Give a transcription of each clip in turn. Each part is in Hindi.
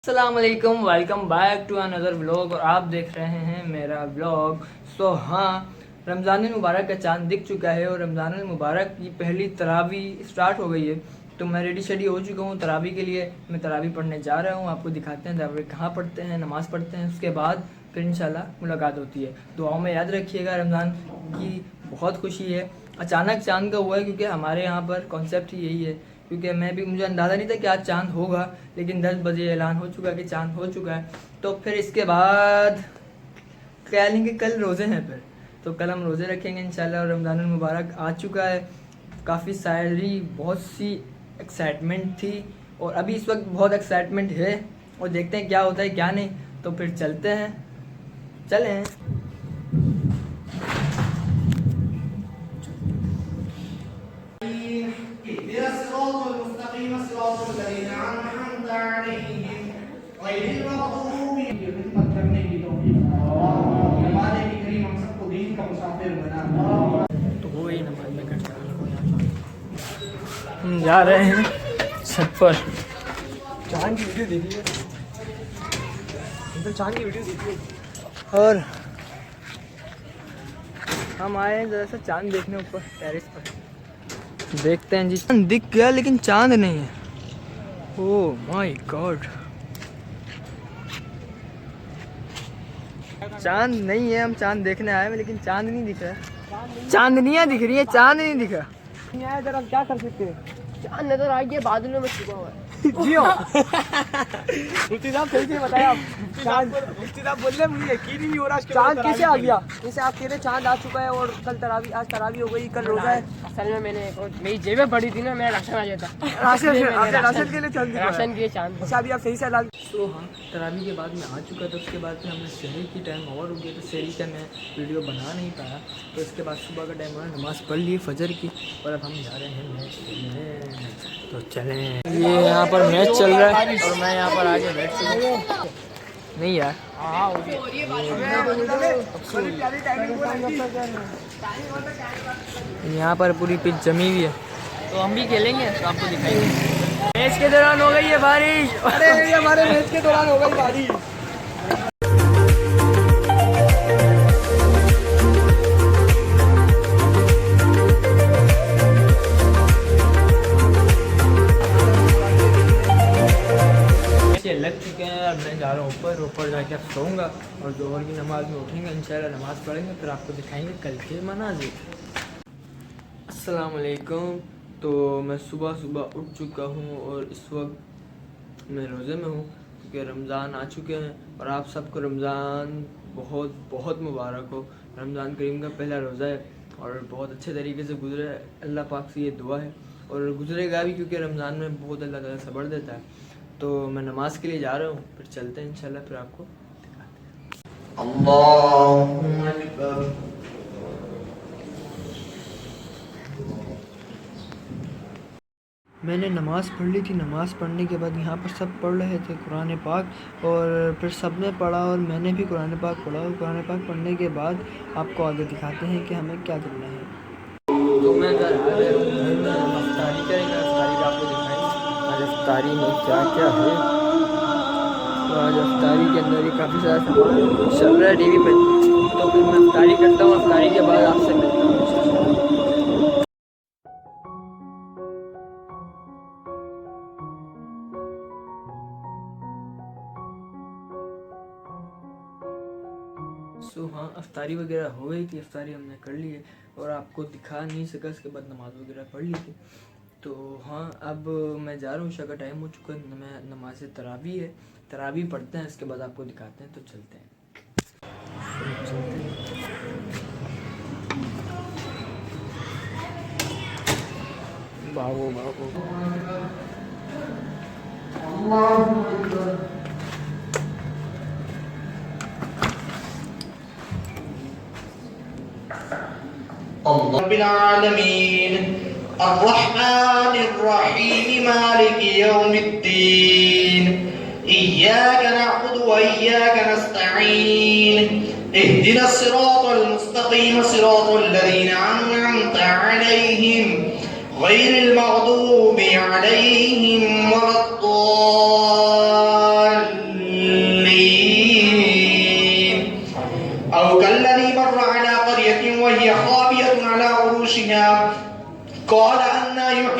अस्सलाम वालेकुम, welcome back to another vlog. और आप देख रहे हैं मेरा व्लॉग। हाँ, रमज़ान मुबारक का चांद दिख चुका है और रमज़ान मुबारक की पहली तरावी स्टार्ट हो गई है। तो मैं रेडी शेडी हो चुका हूँ तरावी के लिए। मैं तरावी पढ़ने जा रहा हूँ। आपको दिखाते हैं तरावी कहाँ पढ़ते हैं, नमाज़ पढ़ते हैं। उसके बाद फिर इंशाल्लाह मुलाकात होती है। दुआओं में याद रखिएगा। रमज़ान की बहुत खुशी है। अचानक चांद का हुआ है क्योंकि हमारे यहाँ पर कॉन्सेप्ट ही यही है। क्योंकि मुझे अंदाज़ा नहीं था कि आज चांद होगा, लेकिन 10 बजे ऐलान हो चुका कि चांद हो चुका है। तो फिर इसके बाद ख्याल है कि कल रोज़े हैं। फिर तो कल हम रोज़े रखेंगे इंशाल्लाह। और रमज़ान मुबारक आ चुका है। काफ़ी सारी बहुत सी एक्साइटमेंट थी और अभी इस वक्त बहुत एक्साइटमेंट है। और देखते हैं क्या होता है क्या नहीं। तो फिर चलते हैं, चलें। तो वो ही नमाज में करता हम जा रहे हैं छत पर। चांद की वीडियो देखिए, तो चांद की वीडियो देखिए। और हम आए हैं जरा सा चांद देखने ऊपर टेरेस पर। देखते हैं जी। चांद दिख गया लेकिन चांद नहीं है। ओह माय गॉड, चांद नहीं है। हम चांद देखने आए हैं लेकिन चांद नहीं दिख रहा है। चांदनियाँ दिख रही है, चांद नहीं दिख रहा। इधर हम क्या कर सकते हैं? चांद नजर आ गया, बादलों में छुपा हुआ है। जी हाँ। मुफ्ती साहब सही से बताया आप। चांद मुफ्ती साहब बोल रहे मुझे यकीन ही नहीं हो रहा चांद कैसे आ गया। जैसे आप कह रहे चांद आ चुका है और कल तरावी, आज तरावी हो गई, कल रोजा है। असल में मेरी जेबें पड़ी थी ना, मेरा राशन आ जाता। राशन के लिए चांद राशन के लिए चांद। अच्छा अभी आप सही से लाल। तो हाँ, तरावी के बाद में आ चुका था। उसके बाद फिर हमने शहरी की टाइम और हो गया तो शहरी का मैं वीडियो बना नहीं पाया। तो इसके बाद सुबह का टाइम हुआ, नमाज़ पढ़ ली फजर की। और अब हम जा रहे हैं मैच खेलने। तो चलें। ये यहाँ पर मैच चल रहा है और मैं यहाँ पर आगे बैठ चुका हूँ। नहीं यार, यहाँ पर पूरी पिच जमी हुई है। तो हम भी खेलेंगे तो आपको दिखाएंगे। मैच के दौरान हो गई है बारिश। अरे ये हमारे मैच के दौरान हो गई बारिश। लग चुके हैं और मैं जा रहा हूँ ऊपर जाके अब सोऊंगा। और जोहर की नमाज में उठेंगे इंशाल्लाह, नमाज़ पढ़ेंगे, फिर आपको दिखाएंगे कल के मनाज़िर। अस्सलाम वालेकुम। तो मैं सुबह उठ चुका हूँ और इस वक्त मैं रोज़े में हूँ क्योंकि रमज़ान आ चुके हैं। और आप सबको रमज़ान बहुत बहुत मुबारक हो। रमज़ान करीम का पहला रोज़ा है और बहुत अच्छे तरीके से गुजरे। अल्लाह पाक से ये दुआ है और गुजरेगा भी क्योंकि रमज़ान में बहुत अल्लाह ताला सब्र देता है। तो मैं नमाज के लिए जा रहा हूँ, फिर चलते हैं इंशाल्लाह, फिर आपको दिखाते हैं। अल्लाहु अकबर। मैंने नमाज़ पढ़ ली थी। नमाज़ पढ़ने के बाद यहाँ पर सब पढ़ रहे थे कुरान पाक और फिर सब ने पढ़ा और मैंने भी कुरान पाक पढ़ा। और कुरान पाक पढ़ने के बाद आपको आगे दिखाते हैं कि हमें क्या करना है। तो मैं घर आ गया हूँ, अफ्तारी करेंगे। अफ्तारी का आपको दिखाएंगे आज अफ्तारी में क्या क्या है। तो आज अफ्तारी के अंदर ही काफ़ी सारा सामान चल रहा है टीवी पे। तो फिर मैं अफ्तारी करता हूँ, अफ्तारी के बाद आपसे मिलता हूँ। हाँ, अफ्तारी वगैरह हो गई थी, अफ्तारी हमने कर ली है और आपको दिखा नहीं सका। उसके बाद नमाज़ वगैरह पढ़ ली थी। तो हाँ, अब मैं जा रहा हूँ, शा का टाइम हो चुका है। मैं नमाज तरावी है, तरावी पढ़ते हैं, इसके बाद आपको दिखाते हैं। तो चलते हैं। बाबू रब्बिल आलमीन अर्रहमानिर रहीम मालिकि यौमिद्दीन इय्याक नअबुदु व इय्याक नस्तईन इहदिनस सिरातल मुस्तकीम सिरातल लज़ीना अनअमता अलैहिम गैरिल मग़दूबि अलैहिम वलद्दाल्लीन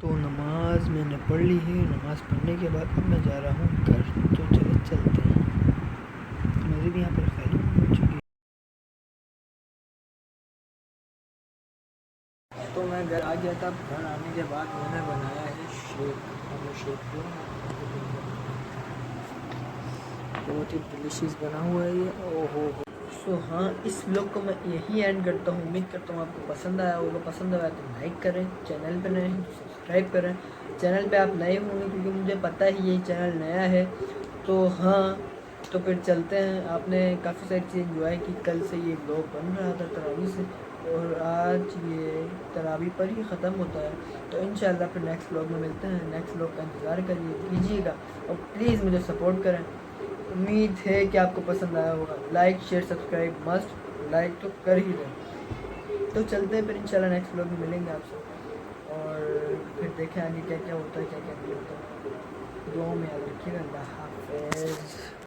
तो नमाज मैंने पढ़ ली है। नमाज पढ़ने के बाद अब मैं जा रहा हूँ घर। तो चले चलते हैं। मेरी भी यहाँ पर फैली हो चुकी है। तो मैं घर आ गया था। घर आने के बाद मैंने बनाया है शेक। शेक बहुत ही डिलीशियस बना हुआ है ये। ओहो। सो हाँ, इस व्लॉग को मैं यही एंड करता हूँ। उम्मीद करता हूँ आपको पसंद आया होगा। पसंद आया तो लाइक करें, चैनल पे नए हैं तो सब्सक्राइब करें। चैनल पे आप नए होंगे क्योंकि मुझे पता ही ये चैनल नया है। तो हाँ, तो फिर चलते हैं। आपने काफ़ी सारी चीज़ एंजॉय की। कल से ये व्लॉग बन रहा था तरावी से, और आज ये तरावी पर ही ख़त्म होता है। तो इंशाल्लाह फिर नेक्स्ट व्लॉग में मिलते हैं। नेक्स्ट व्लॉग का इंतज़ार कीजिएगा और प्लीज़ मुझे सपोर्ट करें। उम्मीद है कि आपको पसंद आया होगा। Like share subscribe must, like तो कर ही दें। तो चलते हैं फिर इंशाल्लाह नेक्स्ट व्लॉग में मिलेंगे आपसे, और फिर देखें आगे क्या क्या होता है, क्या क्या नहीं होता है। दुआओं में याद रखिएगा। अल्लाह हाफ़िज़।